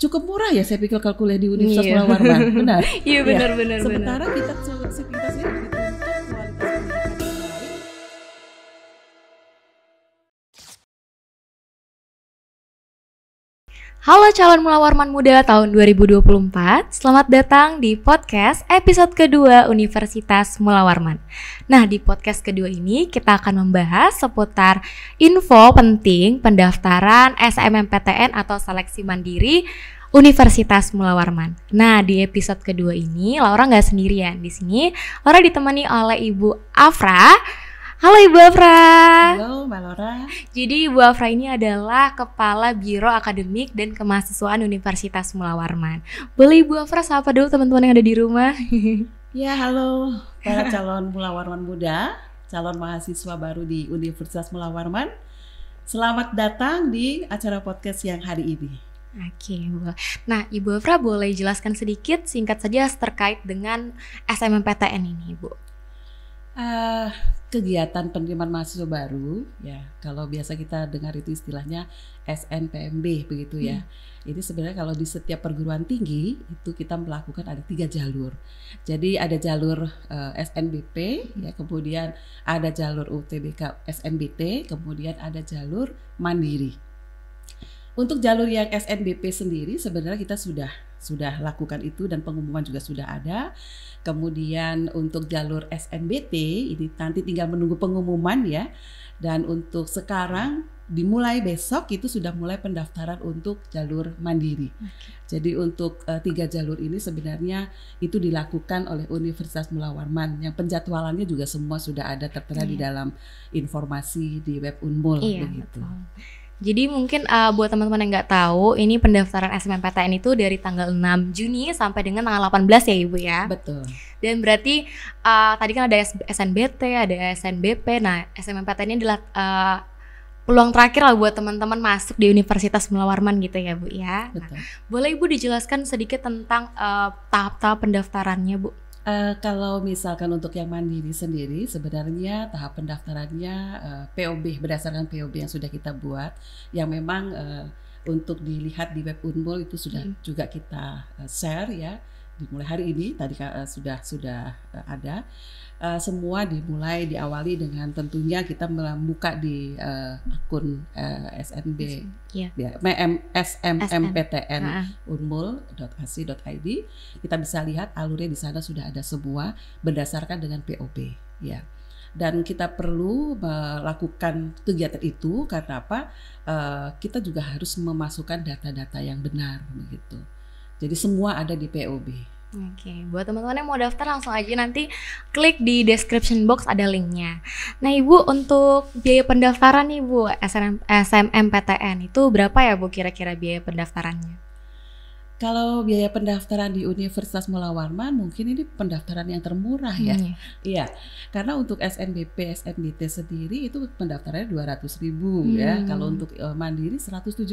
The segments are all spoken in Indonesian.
cukup murah ya, saya pikir kalau kuliah di Universitas Mula Warman. Benar? Iya benar. Sementara kita sendiri dituntut kualitas pendidikan yang baik. Halo calon Mula Warman muda tahun 2024, selamat datang di podcast episode kedua Universitas Mula Warman. Nah, di podcast kedua ini kita akan membahas seputar info penting pendaftaran SNMPTN atau seleksi mandiri Universitas Mula Warman. Nah, di episode kedua ini Laura nggak sendirian. Di sini Laura ditemani oleh Ibu Afra. Halo Ibu Afra. Halo Mbak Laura. Jadi Ibu Afra ini adalah Kepala Biro Akademik dan Kemahasiswaan Universitas Mula Warman. Boleh Ibu Afra sapa dulu teman-teman yang ada di rumah? Ya, halo para calon Mula Warman muda, calon mahasiswa baru di Universitas Mula Warman. Selamat datang di acara podcast yang hari ini. Oke, Bu. Nah, Ibu Afra boleh jelaskan sedikit singkat saja terkait dengan SNMPTN ini, Bu? Kegiatan penerimaan mahasiswa baru, ya kalau biasa kita dengar itu istilahnya SNPMB begitu ya. Ini sebenarnya kalau di setiap perguruan tinggi itu kita melakukan ada 3 jalur. Jadi ada jalur SNBP, ya, kemudian ada jalur UTBK SNBT, kemudian ada jalur mandiri. Untuk jalur yang SNBP sendiri sebenarnya kita sudah lakukan itu dan pengumuman juga sudah ada. Kemudian untuk jalur SNBT ini nanti tinggal menunggu pengumuman ya. Dan untuk sekarang dimulai besok itu sudah mulai pendaftaran untuk jalur mandiri. Jadi untuk 3 jalur ini sebenarnya itu dilakukan oleh Universitas Mula Warman. Yang penjadwalannya juga semua sudah ada tertera di dalam informasi di web Unmul begitu. Betul. Jadi mungkin buat teman-teman yang nggak tahu, ini pendaftaran SNMPTN itu dari tanggal 6 Juni sampai dengan tanggal 18 ya Ibu ya? Betul. Dan berarti tadi kan ada SNBT, ada SNBP, nah SNMPTN ini adalah peluang terakhir lah buat teman-teman masuk di Universitas Mula Warman gitu ya Bu ya? Betul. Nah, boleh Ibu dijelaskan sedikit tentang tahap-tahap pendaftarannya Bu? Kalau misalkan untuk yang mandiri sendiri sebenarnya tahap pendaftarannya POB berdasarkan POB yang sudah kita buat yang memang untuk dilihat di web Unmul itu sudah juga kita share ya dimulai hari ini tadi sudah ada semua diawali dengan tentunya kita membuka di akun SNB SNMPTN unmul.ac.id. Kita bisa lihat alurnya di sana sudah ada semua berdasarkan dengan POB ya. Dan kita perlu melakukan kegiatan itu karena apa? Kita juga harus memasukkan data-data yang benar begitu. Jadi semua ada di POB. Oke, buat teman-teman yang mau daftar langsung aja nanti klik di description box ada linknya. Nah Ibu untuk biaya pendaftaran nih Bu SNMPTN itu berapa ya Bu kira-kira biaya pendaftarannya? Kalau biaya pendaftaran di Universitas Mula Warman mungkin ini pendaftaran yang termurah ya. Iya, karena untuk SNBP, SNBT sendiri itu pendaftarannya 200.000 ya. Kalau untuk mandiri 175.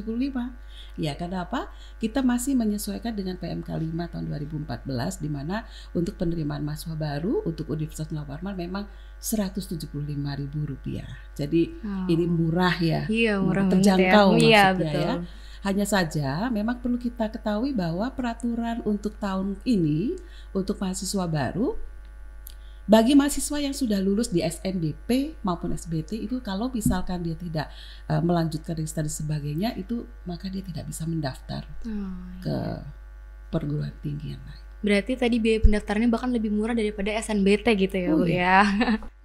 Ya, karena apa? Kita masih menyesuaikan dengan PMK 5 tahun 2014 di mana untuk penerimaan mahasiswa baru untuk Universitas Mula Warman memang Rp175.000. Jadi ini murah ya. Iya, murah terjangkau banget ya. maksudnya Iya, betul. ya. Hanya saja memang perlu kita ketahui bahwa peraturan untuk tahun ini untuk mahasiswa baru bagi mahasiswa yang sudah lulus di SNBP maupun SBT itu kalau misalkan dia tidak melanjutkan registrasi dan sebagainya itu maka dia tidak bisa mendaftar ke perguruan tinggi yang lain. Berarti tadi biaya pendaftarannya bahkan lebih murah daripada SNBT gitu ya Bu ya.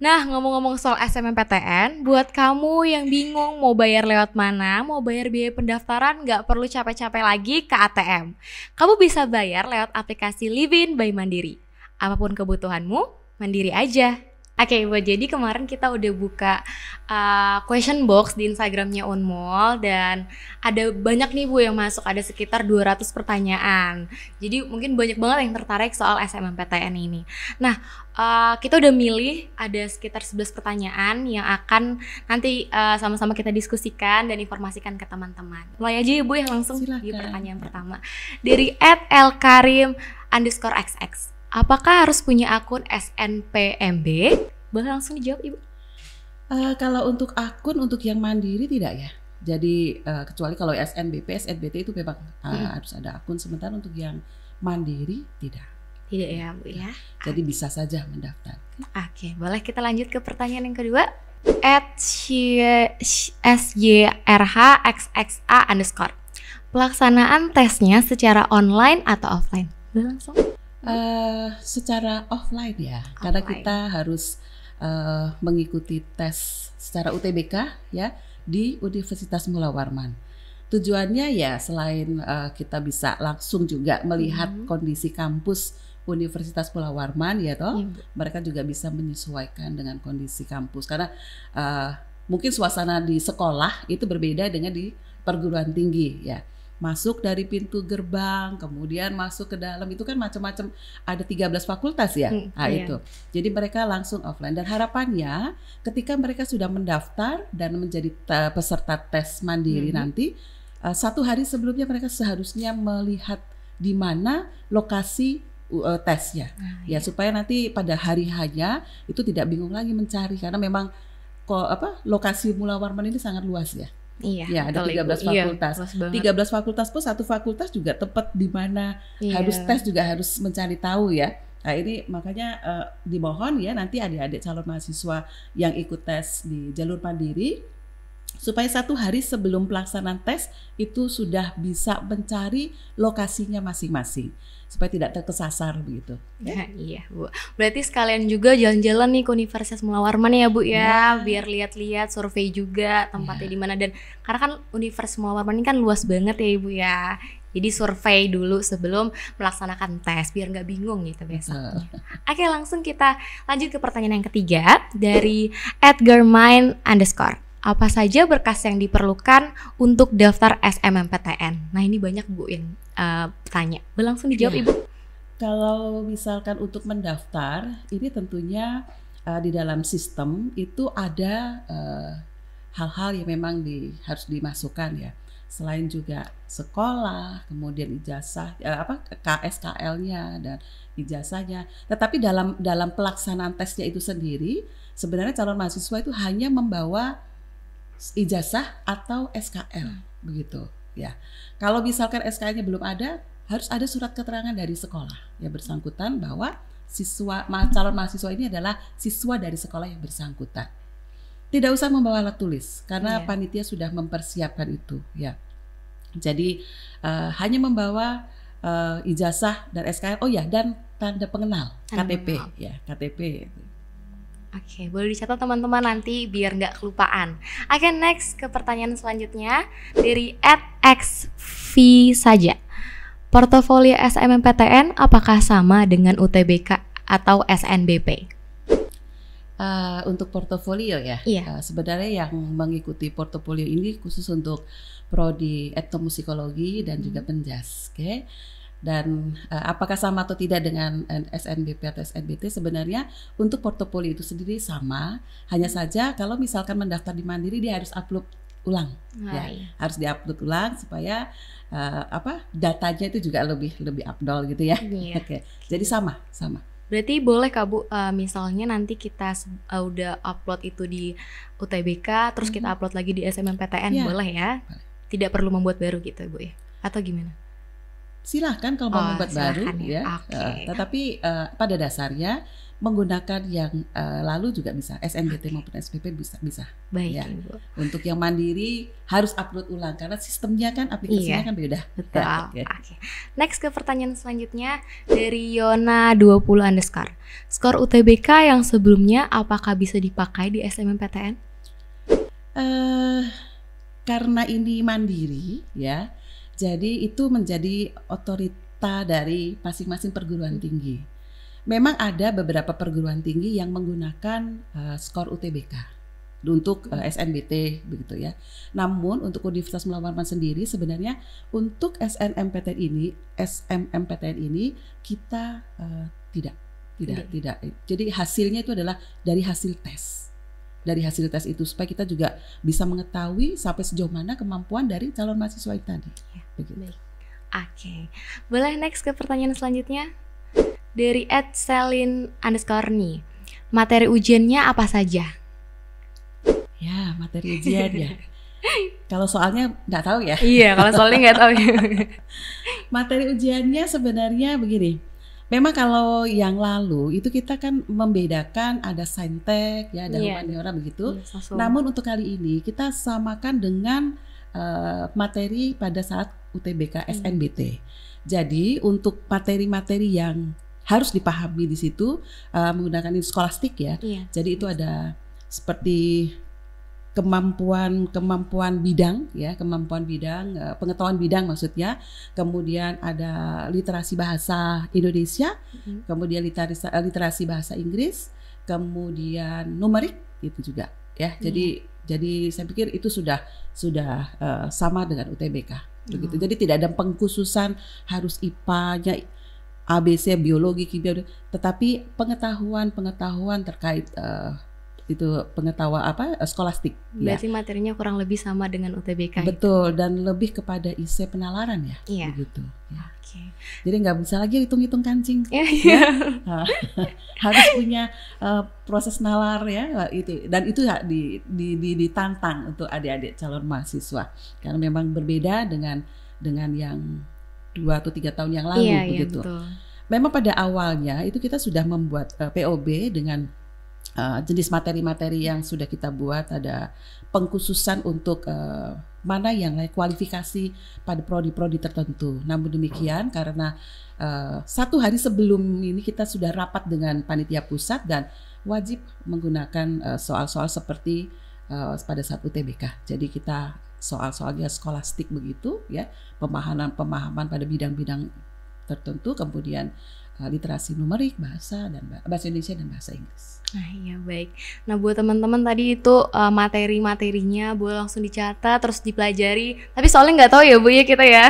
Nah ngomong-ngomong soal SNMPTN, buat kamu yang bingung mau bayar lewat mana, mau bayar biaya pendaftaran nggak perlu capek-capek lagi ke ATM. Kamu bisa bayar lewat aplikasi Livin by Mandiri. Apapun kebutuhanmu, mandiri aja. Oke Bu, jadi kemarin kita udah buka question box di Instagramnya Unmul dan ada banyak nih Bu yang masuk, ada sekitar 200 pertanyaan. Jadi mungkin banyak banget yang tertarik soal SNMPTN ini. Nah, kita udah milih ada sekitar 11 pertanyaan yang akan nanti sama-sama kita diskusikan dan informasikan ke teman-teman. Mulai aja ya Bu ya langsung. Silakan. Di pertanyaan pertama. Dari @elkarim_xx. Apakah harus punya akun SNPMB? Boleh langsung dijawab Ibu. Kalau untuk akun untuk yang mandiri tidak ya. Jadi kecuali kalau SNBP, SNBT itu memang harus ada akun. Sementara untuk yang mandiri tidak. Tidak ya Bu ya. Jadi bisa saja mendaftar. Oke, boleh kita lanjut ke pertanyaan yang kedua. @sjrhxxa_. Pelaksanaan tesnya secara online atau offline? Udah langsung? Secara offline ya, karena kita harus mengikuti tes secara UTBK ya di Universitas Mula Warman. Tujuannya ya selain kita bisa langsung juga melihat kondisi kampus Universitas Mula Warman ya toh, mereka juga bisa menyesuaikan dengan kondisi kampus karena mungkin suasana di sekolah itu berbeda dengan di perguruan tinggi ya. Masuk dari pintu gerbang, kemudian masuk ke dalam itu kan macam-macam, ada 13 fakultas ya. Itu. Jadi mereka langsung offline dan harapannya ketika mereka sudah mendaftar dan menjadi peserta tes mandiri nanti 1 hari sebelumnya mereka seharusnya melihat di mana lokasi tesnya. Ya supaya nanti pada hari hanya itu tidak bingung lagi mencari karena memang lokasi Mula Warman ini sangat luas ya. Iya, ya ada 13 fakultas. 13 fakultas pun satu fakultas juga tepat di mana harus tes juga harus mencari tahu ya. Nah ini makanya dimohon ya nanti adik-adik calon mahasiswa yang ikut tes di jalur mandiri supaya 1 hari sebelum pelaksanaan tes itu sudah bisa mencari lokasinya masing-masing supaya tidak terkesasar begitu. Ya, iya Bu. Berarti sekalian juga jalan-jalan nih ke Universitas Mula Warman ya Bu ya, biar lihat-lihat, survei juga tempatnya di mana dan karena kan Universitas Mula Warman ini kan luas banget ya Ibu ya. Jadi survei dulu sebelum melaksanakan tes biar nggak bingung gitu besoknya. Oke, langsung kita lanjut ke pertanyaan yang ketiga dari @germain_. Apa saja berkas yang diperlukan untuk daftar SNMPTN? Nah ini banyak Bu yang tanya. Langsung dijawab Ibu. Kalau misalkan untuk mendaftar, ini tentunya di dalam sistem itu ada hal-hal yang memang harus dimasukkan ya. Selain juga sekolah, kemudian ijazah, KSKL-nya dan ijazahnya. Tetapi dalam pelaksanaan tesnya itu sendiri, sebenarnya calon mahasiswa itu hanya membawa ijazah atau SKL begitu ya. Kalau misalkan SKL-nya belum ada, harus ada surat keterangan dari sekolah yang bersangkutan bahwa calon mahasiswa ini adalah siswa dari sekolah yang bersangkutan. Tidak usah membawa alat tulis karena panitia sudah mempersiapkan itu ya. Jadi hanya membawa ijazah dan SKL. Oh ya, dan tanda pengenal KTP ya, KTP. Oke, boleh dicatat teman-teman nanti biar nggak kelupaan. Oke, next ke pertanyaan selanjutnya dari @xv saja. Portofolio SNMPTN apakah sama dengan UTBK atau SNBP? Untuk portofolio ya, sebenarnya yang mengikuti portofolio ini khusus untuk prodi etnomusikologi dan juga penjas, oke? Dan apakah sama atau tidak dengan SNBP atau SNBT? Sebenarnya untuk portofolio itu sendiri sama, hanya saja kalau misalkan mendaftar di Mandiri dia harus upload ulang, harus diupload ulang supaya datanya itu juga lebih afdol gitu ya. Oke. Jadi sama. Berarti boleh Kak Bu, misalnya nanti kita udah upload itu di UTBK, terus kita upload lagi di SNMPTN, boleh ya? Tidak perlu membuat baru gitu Bu ya? Atau gimana? Silahkan kalau mau membuat baru ya. Tetapi pada dasarnya menggunakan yang lalu juga bisa, SNBT maupun SPP bisa. Baik ya. Ibu. Untuk yang mandiri harus upload ulang karena sistemnya kan aplikasinya kan beda. Betul. Next ke pertanyaan selanjutnya dari Yona20_. Skor UTBK yang sebelumnya apakah bisa dipakai di SNMPTN? Karena ini mandiri ya. Jadi itu menjadi otorita dari masing-masing perguruan tinggi. Memang ada beberapa perguruan tinggi yang menggunakan skor UTBK untuk SNBT begitu ya. Namun untuk Universitas Mula Warman sendiri sebenarnya untuk SNMPTN ini kita tidak. Jadi hasilnya itu adalah dari hasil tes. Dari hasil tes itu supaya kita juga bisa mengetahui sampai sejauh mana kemampuan dari calon mahasiswa itu tadi. Begitu. Oke. Boleh next ke pertanyaan selanjutnya dari @selin_. Materi ujiannya apa saja? Ya, materi ujian ya. Kalau soalnya nggak tahu ya. Iya, kalau soalnya nggak tahu. Materi ujiannya sebenarnya begini. Memang kalau yang lalu itu kita kan membedakan ada saintek ya, ada humaniora begitu. Namun untuk kali ini kita samakan dengan materi pada saat UTBK SNBT. Jadi untuk materi-materi yang harus dipahami di situ menggunakan skolastik ya. Jadi itu ada seperti kemampuan bidang ya, pengetahuan bidang maksudnya. Kemudian ada literasi bahasa Indonesia, kemudian literasi bahasa Inggris, kemudian numerik itu juga ya. Jadi saya pikir itu sudah sama dengan UTBK begitu. Jadi tidak ada pengkhususan harus IPA-nya ABC, biologi, kimia, tetapi pengetahuan terkait itu pengetahuan skolastik. Berarti materinya kurang lebih sama dengan UTBK. Betul, dan lebih kepada isi penalaran ya, begitu. Ya. Jadi nggak bisa lagi hitung-hitung kancing. Harus punya proses nalar ya itu, dan itu ditantang untuk adik-adik calon mahasiswa karena memang berbeda dengan yang 2 atau 3 tahun yang lalu begitu. Betul. Memang pada awalnya itu kita sudah membuat POB dengan jenis materi-materi yang sudah kita buat, ada pengkhususan untuk mana yang layak kualifikasi pada prodi-prodi tertentu. Namun demikian karena 1 hari sebelum ini kita sudah rapat dengan panitia pusat dan wajib menggunakan soal-soal seperti pada saat UTBK. Jadi kita soal-soalnya skolastik begitu ya, pemahaman pada bidang-bidang tertentu, kemudian literasi numerik, bahasa Indonesia dan bahasa Inggris. Nah iya baik. Nah buat teman-teman tadi itu materi-materinya boleh langsung dicatat terus dipelajari. Tapi soalnya nggak tahu ya Bu ya kita ya.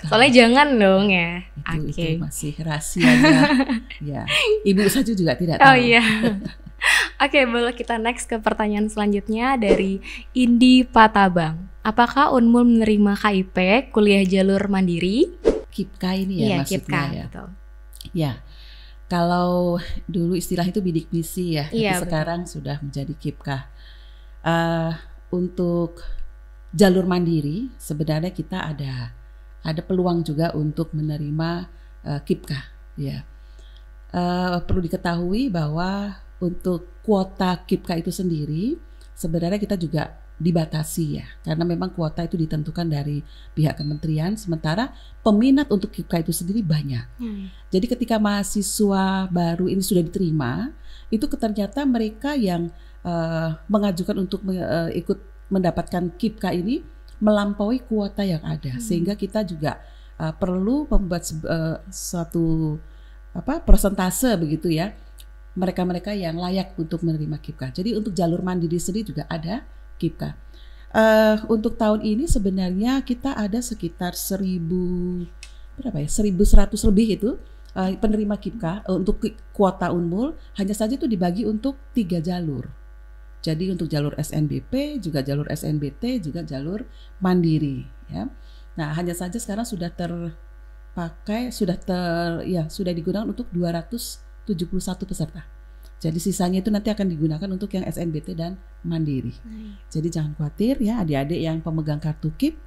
Soalnya jangan dong ya. Itu masih rahasianya. Ya. Ibu saja juga tidak tahu. Oh iya. Oke, boleh kita next ke pertanyaan selanjutnya dari Indi Patabang. Apakah Unmul menerima KIP kuliah jalur mandiri? KIPKA ini ya maksudnya KIPKA, ya. Betul. Ya. Kalau dulu istilah itu bidik misi ya, tapi sekarang betul. Sudah menjadi KIPKA. Untuk jalur mandiri sebenarnya kita ada peluang juga untuk menerima KIPKA. Ya. Perlu diketahui bahwa untuk kuota KIPKA itu sendiri sebenarnya kita juga dibatasi ya, karena memang kuota itu ditentukan dari pihak kementerian, sementara peminat untuk KIPKA itu sendiri banyak. Jadi ketika mahasiswa baru ini sudah diterima, itu ternyata mereka yang mengajukan untuk ikut mendapatkan KIPKA ini melampaui kuota yang ada, sehingga kita juga perlu membuat suatu persentase begitu ya, mereka-mereka yang layak untuk menerima KIPKA. Jadi untuk jalur mandiri sendiri juga ada KIPKA. Untuk tahun ini sebenarnya kita ada sekitar 1.100 lebih itu penerima KIPKA untuk kuota Unmul, hanya saja itu dibagi untuk 3 jalur. Jadi untuk jalur SNBP, juga jalur SNBT, juga jalur mandiri ya. Nah, hanya saja sekarang sudah terpakai, sudah digunakan untuk 271 peserta. Jadi sisanya itu nanti akan digunakan untuk yang SNBT dan mandiri. Jadi jangan khawatir ya adik-adik yang pemegang kartu KIP,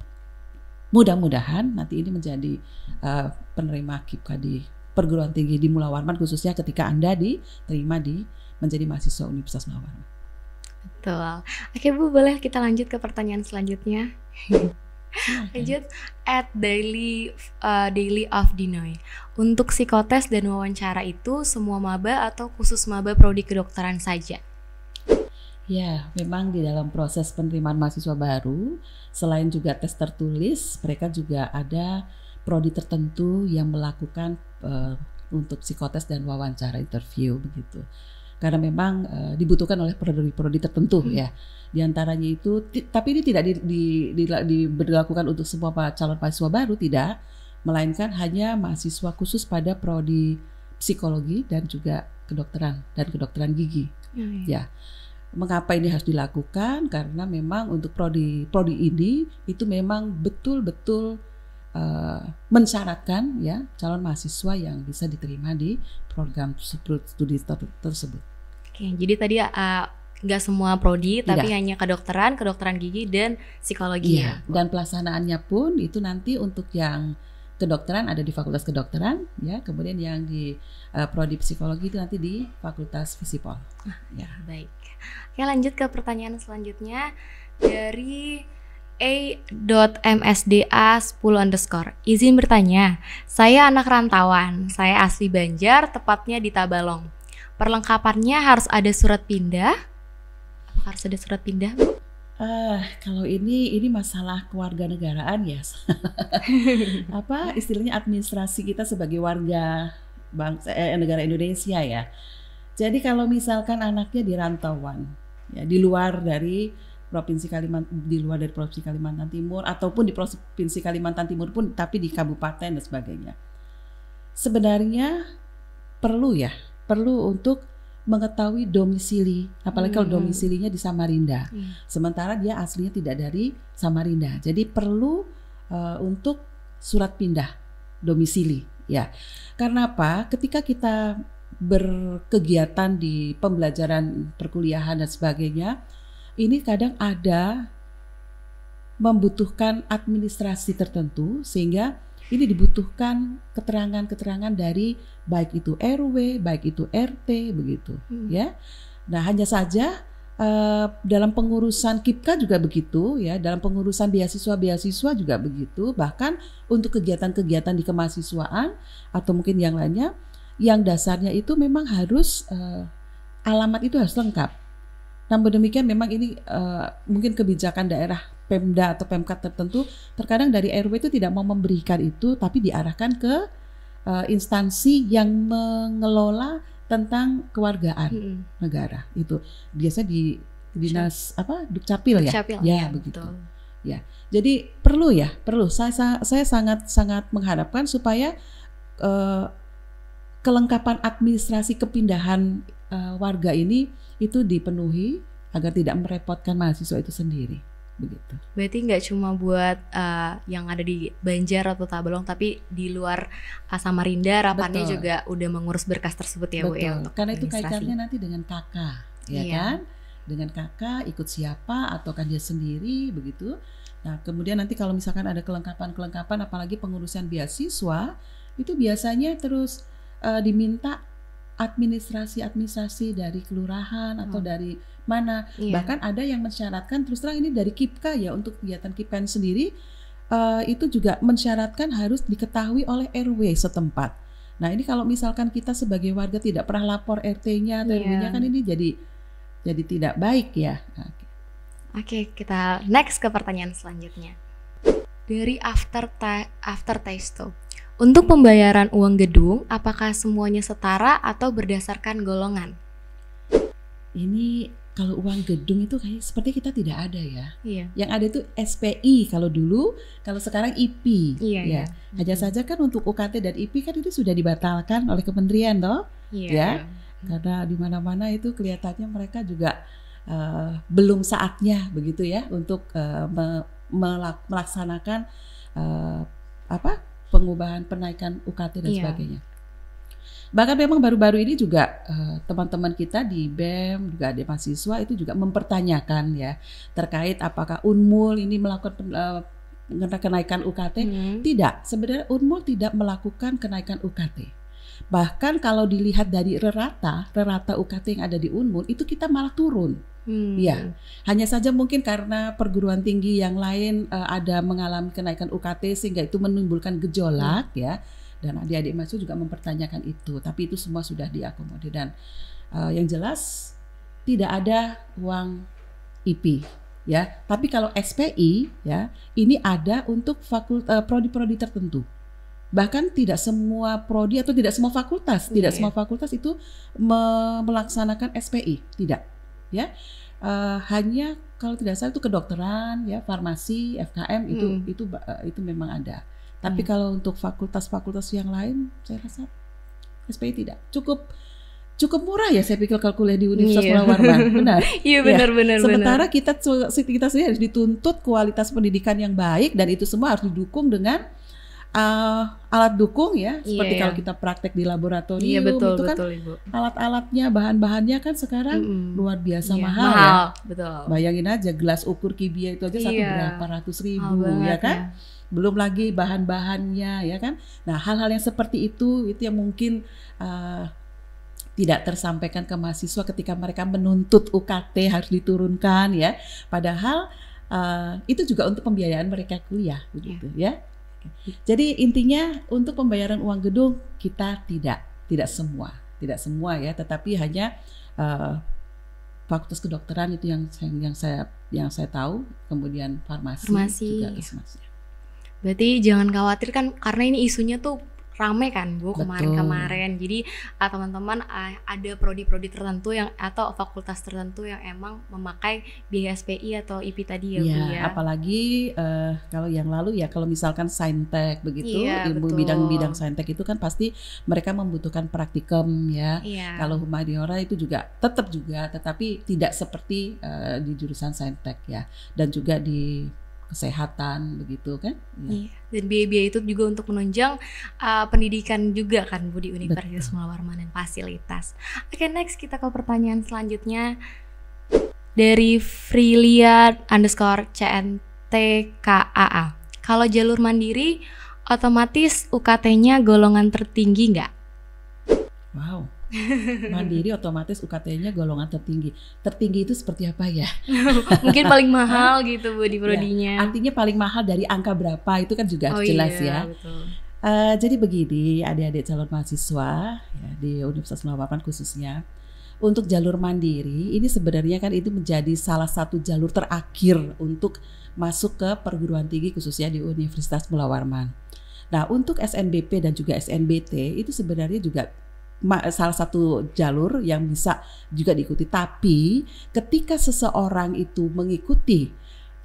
mudah-mudahan nanti ini menjadi penerima KIPKA di perguruan tinggi di Mula Warman, khususnya ketika Anda diterima menjadi mahasiswa Universitas Mula Warman. Betul. Oke Bu, boleh kita lanjut ke pertanyaan selanjutnya? Lanjut at daily of Dinoy. Untuk psikotes dan wawancara itu semua maba atau khusus maba prodi kedokteran saja? Ya, memang di dalam proses penerimaan mahasiswa baru, selain juga tes tertulis, mereka juga ada prodi tertentu yang melakukan untuk psikotes dan wawancara interview begitu. Karena memang dibutuhkan oleh prodi-prodi tertentu ya. Di antaranya itu, tapi ini tidak diberlakukan untuk semua calon mahasiswa baru, tidak, melainkan hanya mahasiswa khusus pada prodi psikologi dan juga kedokteran gigi. Ya. Mengapa ini harus dilakukan? Karena memang untuk prodi ini itu memang betul-betul mensyaratkan ya calon mahasiswa yang bisa diterima di program studi tersebut. Oke, jadi tadi nggak semua prodi, Tidak. tapi hanya kedokteran gigi dan psikologi. Iya, dan pelaksanaannya pun itu nanti untuk yang kedokteran ada di Fakultas Kedokteran, ya. Kemudian yang di prodi psikologi itu nanti di Fakultas Fisipol. Ya. Baik. Oke, lanjut ke pertanyaan selanjutnya dari a.msda10_. Izin bertanya, saya anak rantauan, saya asli Banjar, tepatnya di Tabalong. Perlengkapannya harus ada surat pindah? Apakah harus ada surat pindah, Bu? Kalau ini masalah kewarganegaraan ya. Apa istilahnya administrasi kita sebagai warga bangsa negara Indonesia ya. Jadi kalau misalkan anaknya di rantauan, ya di luar dari Provinsi Kalimantan Timur ataupun di Provinsi Kalimantan Timur pun, tapi di kabupaten dan sebagainya. Sebenarnya perlu untuk mengetahui domisili, apalagi kalau domisilinya di Samarinda. Sementara dia aslinya tidak dari Samarinda. Jadi perlu untuk surat pindah domisili, ya. Karena apa? Ketika kita berkegiatan di pembelajaran perkuliahan dan sebagainya, ini kadang ada membutuhkan administrasi tertentu, sehingga ini dibutuhkan keterangan-keterangan dari baik itu RW, baik itu RT, begitu, ya. Nah, hanya saja dalam pengurusan KIPKA juga begitu, ya. Dalam pengurusan beasiswa juga begitu. Bahkan untuk kegiatan-kegiatan di kemahasiswaan atau mungkin yang lainnya, yang dasarnya itu memang harus alamat itu harus lengkap. Namun demikian memang ini mungkin kebijakan daerah Pemda atau Pemkat tertentu terkadang dari RW itu tidak mau memberikan itu, tapi diarahkan ke instansi yang mengelola tentang kewargaan negara. Itu biasa di dinas Dukcapil ya. Ya, begitu. Betul. Ya. Jadi perlu. Saya sangat mengharapkan supaya kelengkapan administrasi kepindahan warga ini itu dipenuhi agar tidak merepotkan mahasiswa itu sendiri. Begitu. Berarti nggak cuma buat yang ada di Banjar atau Tabalong, tapi di luar Samarinda, Rapannya juga udah mengurus berkas tersebut ya, Bu ya, untuk karena itu kaitannya nanti dengan kakak, ya kan? Dengan kakak ikut siapa ataukah dia sendiri, begitu. Nah, kemudian nanti kalau misalkan ada kelengkapan, apalagi pengurusan beasiswa, itu biasanya terus diminta administrasi dari kelurahan atau dari mana. Bahkan ada yang mensyaratkan, terus terang ini dari KIPKA ya, untuk kegiatan KIPKA sendiri itu juga mensyaratkan harus diketahui oleh RW setempat. Nah, ini kalau misalkan kita sebagai warga tidak pernah lapor RT-nya atau RW-nya, kan ini jadi tidak baik ya. Oke, kita next ke pertanyaan selanjutnya. Dari Aftertaste. Untuk pembayaran uang gedung, apakah semuanya setara atau berdasarkan golongan? Ini kalau uang gedung itu kayak seperti kita tidak ada ya. Yang ada itu SPI kalau dulu, kalau sekarang IP. Ya. Hanya saja kan untuk UKT dan IP kan itu sudah dibatalkan oleh kementerian toh. Ya. Karena di mana-mana itu kelihatannya mereka juga belum saatnya begitu ya untuk melaksanakan pengubahan penaikan UKT dan sebagainya. Bahkan memang baru-baru ini juga teman-teman kita di BEM juga ada mahasiswa itu juga mempertanyakan ya terkait apakah Unmul ini melakukan kenaikan UKT. Tidak, sebenarnya Unmul tidak melakukan kenaikan UKT. Bahkan kalau dilihat dari rata UKT yang ada di Unmul itu kita malah turun. Ya, hanya saja mungkin karena perguruan tinggi yang lain ada mengalami kenaikan UKT sehingga itu menimbulkan gejolak ya, dan adik-adik mahasiswa juga mempertanyakan itu, tapi itu semua sudah diakomodir dan yang jelas tidak ada uang IP ya, tapi kalau SPI ya ini ada untuk prodi-prodi tertentu. Bahkan tidak semua prodi atau tidak semua fakultas, semua fakultas itu melaksanakan SPI, tidak. Ya, hanya kalau tidak salah itu kedokteran, ya, farmasi, FKM itu memang ada. Tapi kalau untuk fakultas-fakultas yang lain, saya rasa SPI tidak. Cukup murah ya, saya pikir kalau kuliah di Universitas Mula Warman, benar. Iya benar. Sementara kita sendiri harus dituntut kualitas pendidikan yang baik dan itu semua harus didukung dengan alat dukung ya, seperti Iya, kalau iya. kita praktek di laboratorium Iya, betul, itu kan betul, Ibu. alat-alatnya, bahan-bahannya kan sekarang luar biasa Iya, mahal ya. mahal, betul. Bayangin aja gelas ukur kimia itu aja satu Iya, berapa ratus mahal ribu ya banget kan? ya. Belum lagi bahan-bahannya ya kan. Nah, hal-hal yang seperti itu yang mungkin tidak tersampaikan ke mahasiswa ketika mereka menuntut UKT harus diturunkan ya. Padahal itu juga untuk pembiayaan mereka kuliah begitu ya. Jadi intinya untuk pembayaran uang gedung kita tidak semua ya, tetapi hanya fakultas kedokteran itu yang saya tahu, kemudian farmasi juga kesmas. Berarti jangan khawatir kan, karena ini isunya tuh rame kan Bu Betul. kemarin-kemarin. Jadi teman-teman ada prodi-prodi tertentu yang atau fakultas tertentu yang emang memakai biaya SPI atau IP tadi ya, Bu ya. Apalagi kalau yang lalu ya, kalau misalkan saintek begitu, Iya, ilmu betul. bidang saintek itu kan pasti mereka membutuhkan praktikum ya. Iya. Kalau humaniora itu juga tetapi tidak seperti di jurusan saintek ya, dan juga di kesehatan begitu kan. Iya. Dan biaya-biaya itu juga untuk menunjang pendidikan juga kan Bu di Universitas Mula Warman dan fasilitas. Oke, next kita ke pertanyaan selanjutnya dari Freelia_CNTKAA. Kalau jalur mandiri otomatis UKT-nya golongan tertinggi nggak? Wow. Mandiri otomatis UKT-nya golongan tertinggi. Tertinggi itu seperti apa ya? Mungkin paling mahal gitu Bu di prodinya. Artinya paling mahal dari angka berapa itu kan juga harus jelas ya. Betul. Jadi begini, adik-adik calon mahasiswa ya, di Universitas Mula Warman khususnya, untuk jalur mandiri ini sebenarnya kan itu menjadi salah satu jalur terakhir untuk masuk ke perguruan tinggi khususnya di Universitas Mula Warman. Nah, untuk SNBP dan juga SNBT itu sebenarnya juga salah satu jalur yang bisa juga diikuti. Tapi ketika seseorang itu mengikuti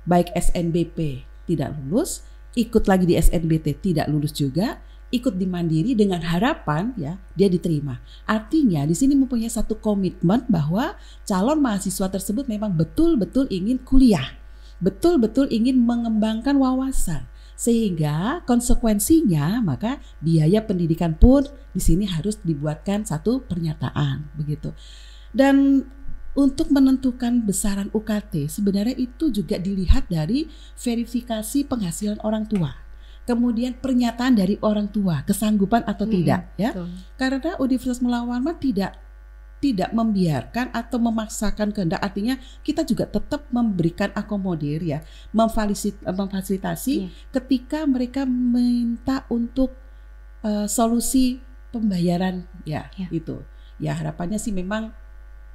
baik SNBP tidak lulus, ikut lagi di SNBT tidak lulus juga, ikut di mandiri dengan harapan ya dia diterima. Artinya di sini mempunyai satu komitmen bahwa calon mahasiswa tersebut memang betul-betul ingin kuliah, betul-betul ingin mengembangkan wawasan. Sehingga konsekuensinya maka biaya pendidikan pun di sini harus dibuatkan satu pernyataan begitu. Dan untuk menentukan besaran UKT sebenarnya itu juga dilihat dari verifikasi penghasilan orang tua. Kemudian pernyataan dari orang tua kesanggupan atau tidak ya. Betul. Karena Universitas Mula Warman tidak membiarkan atau memaksakan kehendak, artinya kita juga tetap memberikan akomodir ya, memfasilitasi ketika mereka minta untuk solusi pembayaran ya. Itu ya harapannya sih memang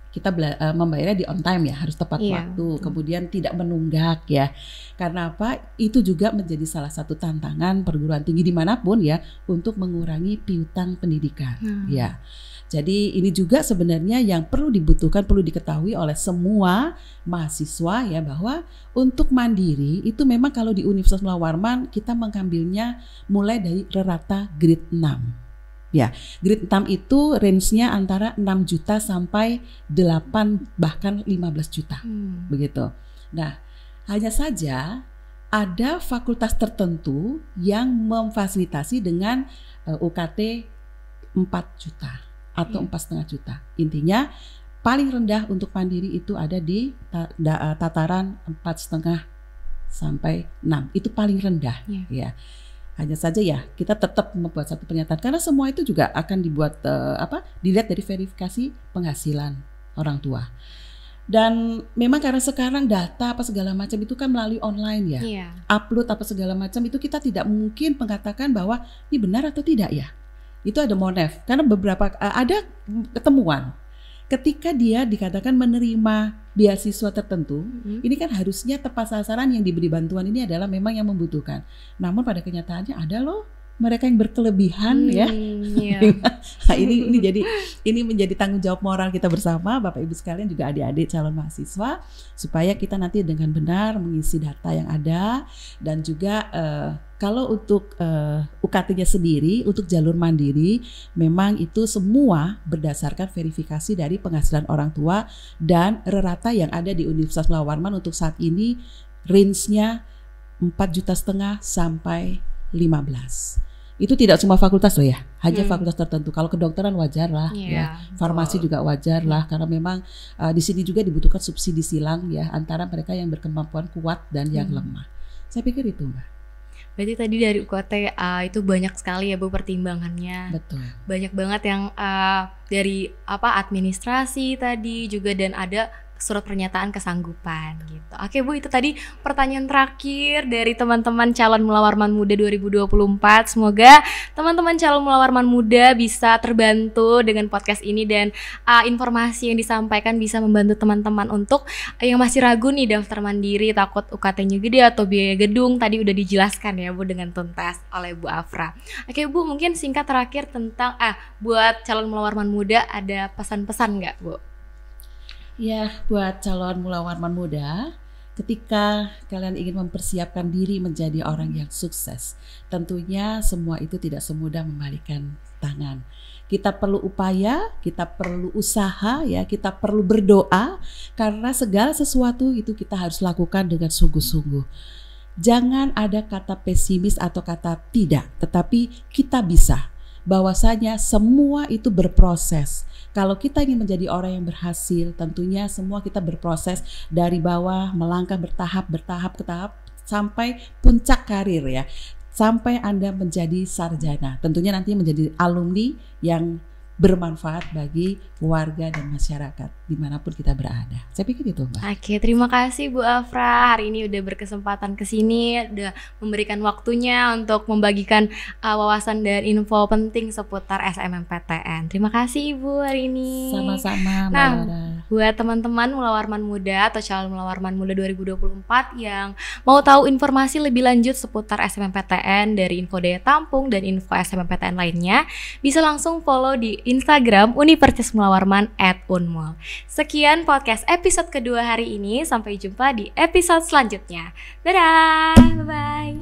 kita membayarnya di on time ya, harus tepat waktu, kemudian tidak menunggak ya. Karena apa? Itu juga menjadi salah satu tantangan perguruan tinggi dimanapun ya untuk mengurangi piutang pendidikan ya. Jadi ini juga sebenarnya yang perlu dibutuhkan, perlu diketahui oleh semua mahasiswa ya, bahwa untuk mandiri itu memang kalau di Universitas Mula Warman kita mengambilnya mulai dari rata grade 6. Ya, grade 6 itu range-nya antara 6 juta sampai 8 bahkan 15 juta. Begitu. Nah, hanya saja ada fakultas tertentu yang memfasilitasi dengan UKT 4 juta atau 4,5 juta. Intinya paling rendah untuk mandiri itu ada di tataran 4,5 sampai 6. Itu paling rendah ya. Hanya saja ya kita tetap membuat satu pernyataan karena semua itu juga akan dibuat dilihat dari verifikasi penghasilan orang tua. Dan memang karena sekarang data apa segala macam itu kan melalui online ya. Upload apa segala macam itu kita tidak mungkin mengatakan bahwa ini benar atau tidak ya. Itu ada monef karena beberapa ada ketemuan ketika dia dikatakan menerima beasiswa tertentu, ini kan harusnya tepat sasaran, yang diberi bantuan ini adalah memang yang membutuhkan. Namun pada kenyataannya ada loh mereka yang berkelebihan ya. Nah, ini menjadi tanggung jawab moral kita bersama, Bapak Ibu sekalian, juga adik-adik calon mahasiswa, supaya kita nanti dengan benar mengisi data yang ada. Dan juga kalau untuk UKT-nya sendiri, untuk jalur mandiri, memang itu semua berdasarkan verifikasi dari penghasilan orang tua dan rata yang ada di Universitas Mula Warman untuk saat ini range-nya 4,5 juta sampai 15. Itu tidak semua fakultas loh ya, hanya fakultas tertentu. Kalau kedokteran wajar lah, ya. Farmasi juga wajar lah, karena memang di sini juga dibutuhkan subsidi silang ya antara mereka yang berkemampuan kuat dan yang lemah. Saya pikir itu, Mbak. Berarti tadi dari UKT itu banyak sekali ya Bu pertimbangannya. Betul. Banyak banget yang dari administrasi tadi juga, dan ada surat pernyataan kesanggupan gitu. Oke Bu, itu tadi pertanyaan terakhir dari teman-teman calon Mula Warman Muda 2024. Semoga teman-teman calon Mula Warman Muda bisa terbantu dengan podcast ini, dan informasi yang disampaikan bisa membantu teman-teman untuk yang masih ragu nih daftar mandiri, takut UKT-nya gede atau biaya gedung. Tadi udah dijelaskan ya Bu dengan tuntas oleh Bu Afra. Oke Bu, mungkin singkat terakhir tentang buat calon Mula Warman Muda ada pesan-pesan nggak Bu? Ya, buat calon Mula Warman Muda, ketika kalian ingin mempersiapkan diri menjadi orang yang sukses, tentunya semua itu tidak semudah membalikkan tangan. Kita perlu upaya, kita perlu usaha, ya, kita perlu berdoa, karena segala sesuatu itu kita harus lakukan dengan sungguh-sungguh. Jangan ada kata pesimis atau kata tidak, tetapi kita bisa. Bahwasanya semua itu berproses. Kalau kita ingin menjadi orang yang berhasil, tentunya semua kita berproses dari bawah, melangkah bertahap ke tahap sampai puncak karir ya. Sampai Anda menjadi sarjana. Tentunya nanti menjadi alumni yang bermanfaat bagi warga dan masyarakat dimanapun kita berada. Saya pikir itu, Mbak. Oke, terima kasih Bu Afra. Hari ini udah berkesempatan kesini, udah memberikan waktunya untuk membagikan wawasan dan info penting seputar SNMPTN. Terima kasih Ibu hari ini. Sama-sama, Mbak Laura. Buat teman-teman Mula Warman Muda atau calon Mula Warman Muda 2024 yang mau tahu informasi lebih lanjut seputar SNMPTN dari info daya tampung dan info SNMPTN lainnya, bisa langsung follow di Instagram Universitas Mula Warman @unmul. Sekian podcast episode kedua hari ini. Sampai jumpa di episode selanjutnya. Dadah, bye-bye.